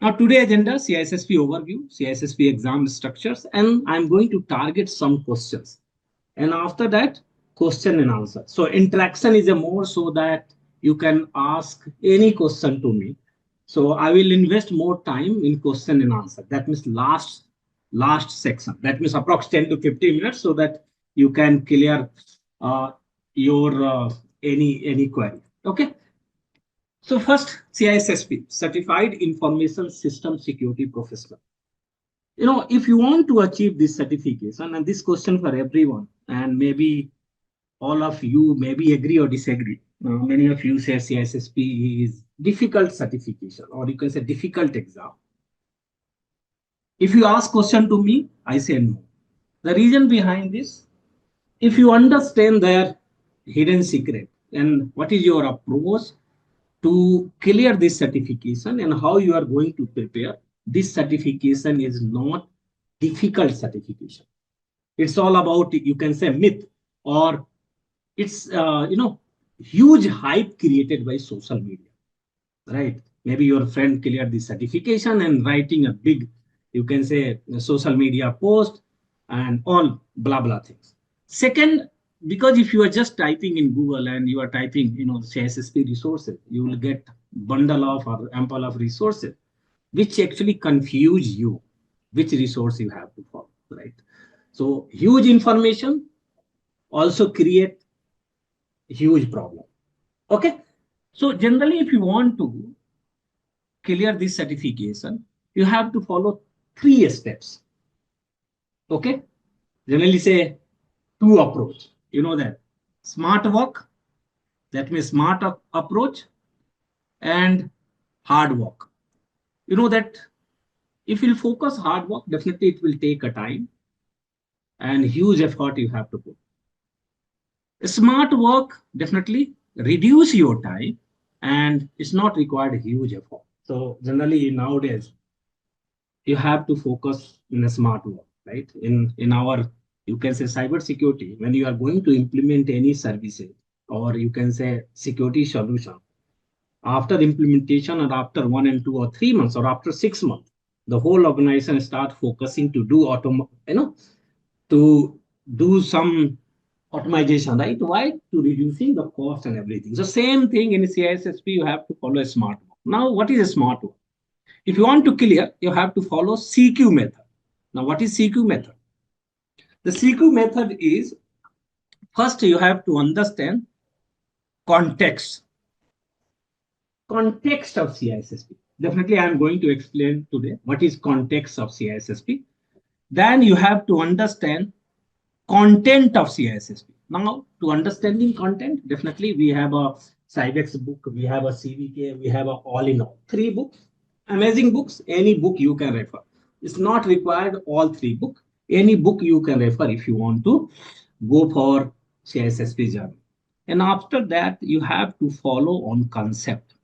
Now today agenda, CISSP overview, CISSP exam structures, and I'm going to target some questions. And after that, question and answer. So interaction is a more so that you can ask any question to me. So I will invest more time in question and answer. That means last section. That means approx 10 to 15 minutes so that you can clear your any query. Okay. So first, CISSP, Certified Information System Security Professional. If you want to achieve this certification, and this question for everyone, and maybe all of you maybe agree or disagree. Many of you say CISSP is difficult certification, or you can say difficult exam. If you ask question to me, I say no. The reason behind this, if you understand their hidden secret and what is your approach to clear this certification and how you are going to prepare, this certification is not difficult certification. It's all about, you can say, myth, or it's huge hype created by social media, right? Maybe your friend cleared this certification and writing a big, you can say, social media post and all blah blah things. Second, because if you are just typing in Google and you are typing, CISSP resources, you will get bundle of or ample of resources, which actually confuse you, which resource you have to follow, right? So huge information also create huge problem. Okay. So generally, if you want to clear this certification, you have to follow 3 steps. Okay. Generally say 2 approach. You know that smart work, that means smart approach, and hard work. You know that if you focus hard work, definitely it will take a time and huge effort you have to put. Smart work definitely reduce your time and it's not required huge effort. So generally nowadays, you have to focus in a smart work, right? In our, you can say, cybersecurity, when you are going to implement any services, or you can say security solution, after implementation or after 1 and 2 or 3 months or after 6 months, the whole organization start focusing to do to do some automation, right? Why? To reducing the cost and everything. So same thing in CISSP, you have to follow a smart work. Now, what is a smart work? If you want to clear, you have to follow CQ method. Now, what is CQ method? The CQ method is, first you have to understand context of CISSP. Definitely, I'm going to explain today what is context of CISSP. Then you have to understand content of CISSP. Now, to understanding content, definitely we have a Cybex book, we have a CVK, we have a all in all 3 books, amazing books. Any book you can refer. It's not required all 3 books. Any book you can refer if you want to go for CISSP journey. And after that, you have to follow on concept.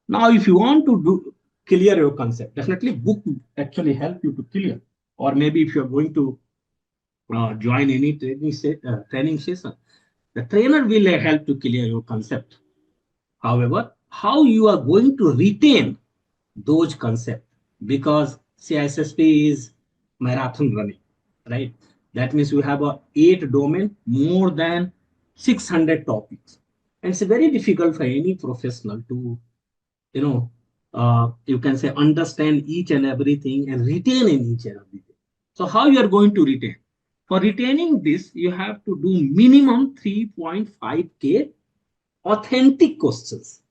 Now, if you want to clear your concept, definitely book actually help you to clear. Or maybe if you're going to join any training session, the trainer will help to clear your concept. However, how you are going to retain those concepts, because CISSP is marathon running, right? That means we have a 8 domain, more than 600 topics. And it's very difficult for any professional to, you can say, understand each and everything and retain in each and everything. So how you are going to retain? For retaining this, you have to do minimum 3.5K authentic questions.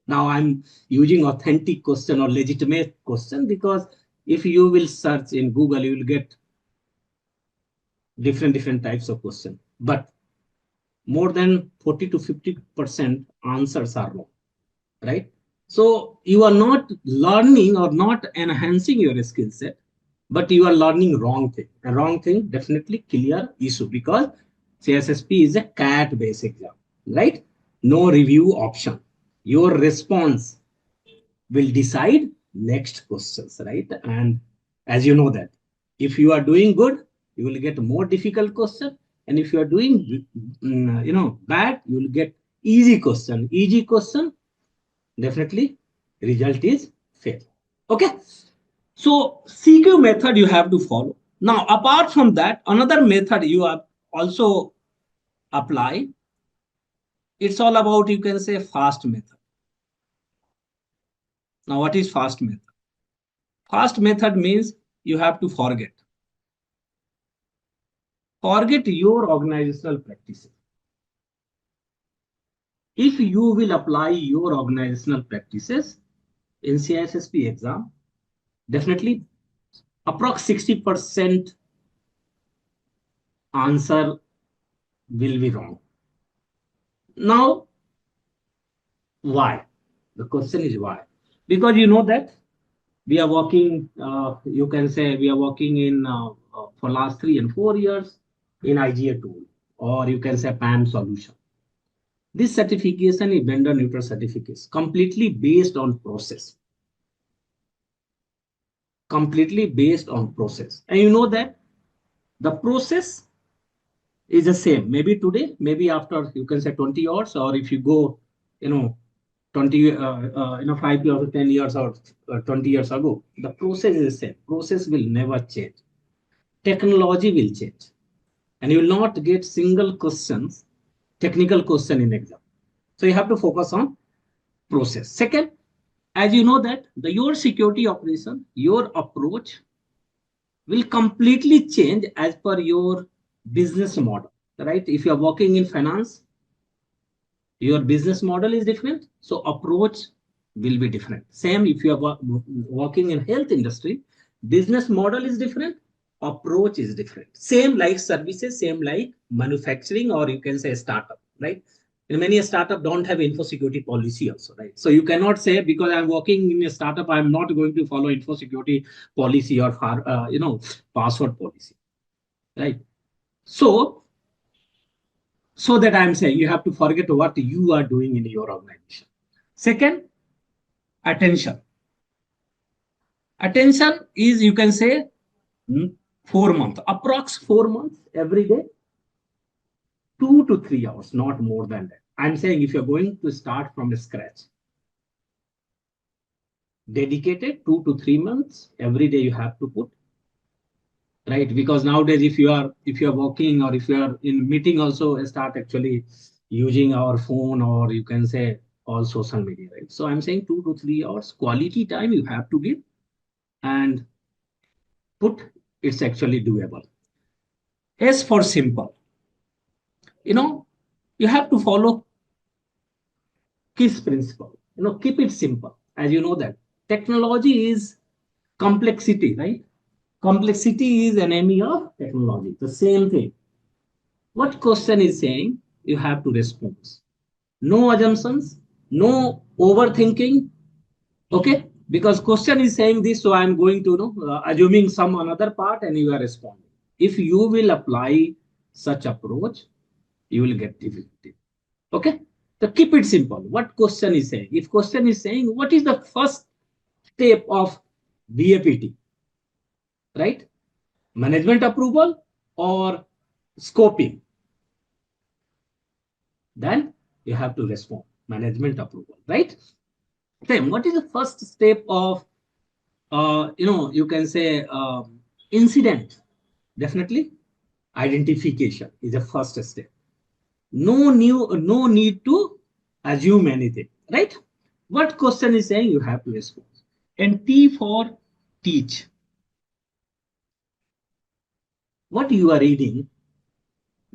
Now I'm using authentic question or legitimate question because if you will search in Google, you will get different types of question. But more than 40 to 50% answers are wrong, right? So you are not learning or not enhancing your skill set, but you are learning wrong thing. A wrong thing definitely clear issue, because CISSP is a CAT based exam, right? No review option. Your response will decide next questions, right? And as you know that if you are doing good, you will get more difficult question. And if you are doing, bad, you will get easy question. Easy question, definitely result is fail. Okay. So CQ method you have to follow. Now, apart from that, another method you have also apply. It's all about, you can say, fast method. Now, what is fast method? Fast method means you have to forget. Forget your organizational practices. If you will apply your organizational practices in CISSP exam, definitely approx 60% answer will be wrong. Now, why? The question is why? Because you know that we are working, you can say we are working in for last 3 and 4 years in IGA tool, or you can say PAM solution. This certification is vendor neutral certificates, completely based on process. Completely based on process. And you know that the process is the same. Maybe today, maybe after, you can say 20 hours, or if you go, 20, 5 years or 10 years or 20 years ago, the process is the same. Process will never change. Technology will change. And you will not get single questions, technical question in exam. So you have to focus on process. Second, as you know that your security operation, your approach will completely change as per your business model, right? If you are working in finance, your business model is different, so approach will be different. Same if you are working in health industry, business model is different, approach is different. Same like services, same like manufacturing, or you can say startup, right? In many startup don't have info security policy also, right? So you cannot say because I'm working in a startup, I'm not going to follow info security policy or password policy, right? So that I'm saying you have to forget what you are doing in your organization. Second, attention. Attention is, you can say, 4 months, approx 4 months every day, 2 to 3 hours, not more than that. I'm saying if you're going to start from scratch, dedicated 2 to 3 months every day you have to put, right? Because nowadays if you are working, or if you are in meeting also, start actually using our phone, or you can say all social media, right? So I'm saying 2 to 3 hours quality time you have to give and put. It's actually doable. As for simple, you have to follow KISS principle. Keep it simple. As you know that technology is complexity, right? Complexity is an enemy of technology. The same thing. What question is saying, you have to respond. No assumptions, no overthinking. Okay? Because question is saying this, so I'm going to assuming some another part and you are responding. If you will apply such approach, you will get difficulty. Okay? So keep it simple. What question is saying? If question is saying, what is the first step of BAPT? Right? Management approval or scoping? Then you have to respond. Management approval, right? Same. What is the first step of, you can say incident? Definitely identification is the first step. No need to assume anything, right? What question is saying, you have to respond. And T for teach. What you are reading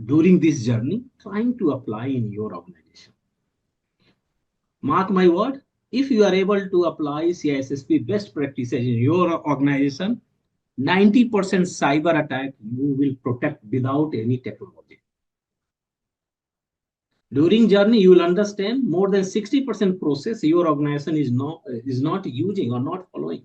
during this journey, trying to apply in your organization. Mark my word, if you are able to apply CISSP best practices in your organization, 90% cyber attack you will protect without any technology. During journey, you will understand more than 60% process your organization is not using or not following.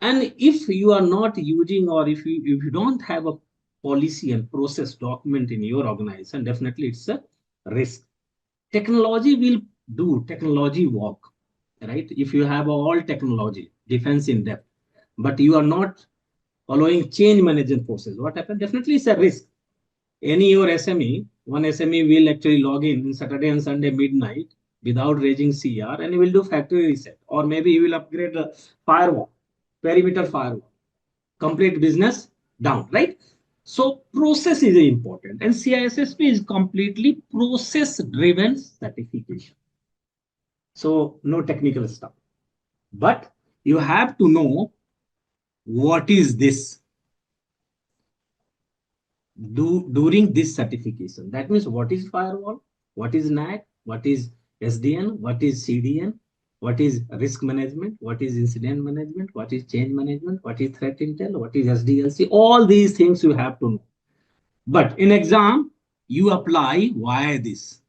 And if you are not using, or if you don't have a policy and process document in your organization, definitely it's a risk. Technology will do technology work, right? If you have all technology, defense in depth, but you are not following change management process, what happens? Definitely it's a risk. Any your SME, one SME will actually log in Saturday and Sunday midnight without raising CR, and you will do factory reset, or maybe you will upgrade the firewall, perimeter firewall, complete business down, right? So process is important, and CISSP is completely process driven certification. So no technical stuff, but you have to know what is this during this certification. That means what is firewall, what is NAC, what is SDN, what is CDN, what is risk management, what is incident management, what is change management, what is threat intel, what is SDLC. All these things you have to know. But in exam, you apply why this.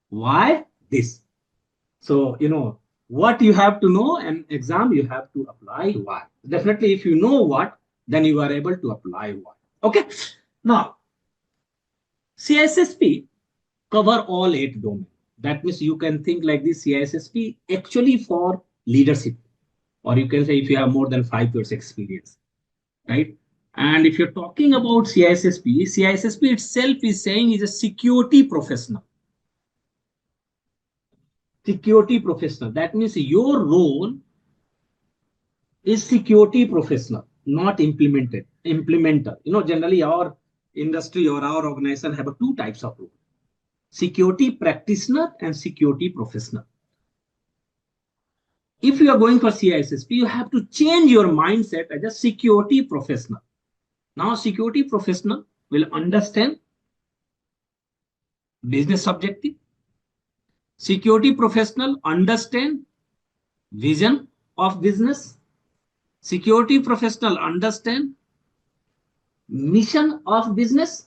Why this? So, what you have to know, and exam you have to apply why. Definitely, if you know what, then you are able to apply what. Okay. Now, CISSP cover all 8 domains. That means you can think like this: CISSP actually for leadership, or you can say if you have more than 5 years experience, right? And if you're talking about CISSP, CISSP itself is saying is a security professional. Security professional. That means your role is security professional, not implementer. Generally our industry or our organization have 2 types of role: security practitioner and security professional. If you are going for CISSP, you have to change your mindset as a security professional. Now, security professional will understand business objective. Security professional understand vision of business. Security professional understand mission of business.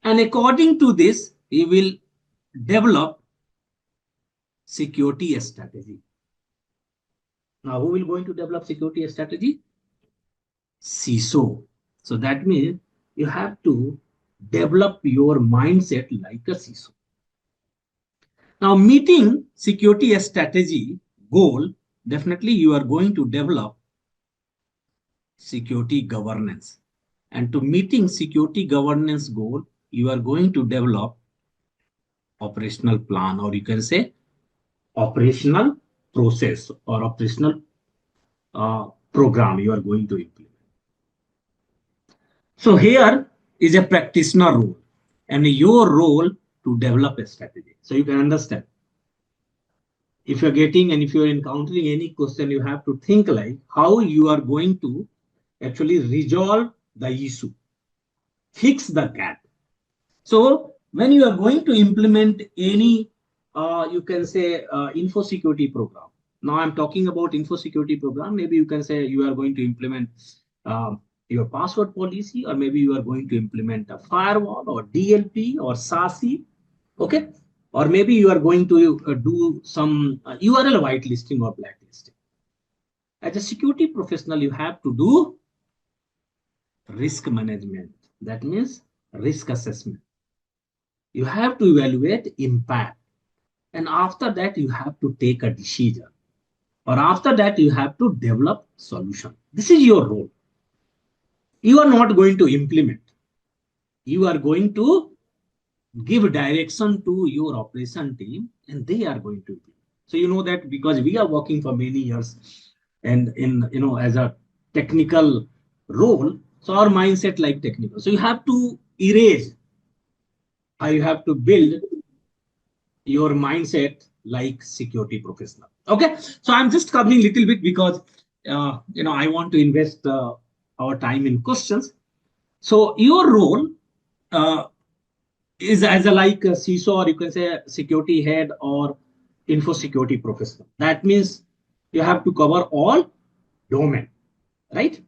And according to this, he will develop security strategy. Now, who will going to develop security strategy? CISO. So that means you have to develop your mindset like a CISO. Now, meeting security strategy goal, definitely you are going to develop security governance. And to meeting security governance goal, you are going to develop operational plan, or you can say operational process or operational program you are going to implement. So here is a practitioner role, and your role to develop a strategy. So you can understand. If you're getting and if you're encountering any question, you have to think like how you are going to actually resolve the issue, fix the gap. So when you are going to implement any, you can say info security program. Now I'm talking about info security program. Maybe you can say you are going to implement your password policy, or maybe you are going to implement a firewall or DLP or SASE. Okay. Or maybe you are going to do some URL whitelisting or blacklisting. As a security professional, you have to do risk management. That means risk assessment. You have to evaluate impact. And after that, you have to take a decision. Or after that, you have to develop solution. This is your role. You are not going to implement. You are going to give direction to your operation team, and they are going to implement. So you know that because we are working for many years and in as a technical role, so our mindset like technical. So you have to erase, or you have to build your mindset like security professional. Okay, so I'm just covering a little bit because I want to invest our time in questions. So your role is as a like a CISO, or you can say a security head or info security professional. That means you have to cover all domain, right?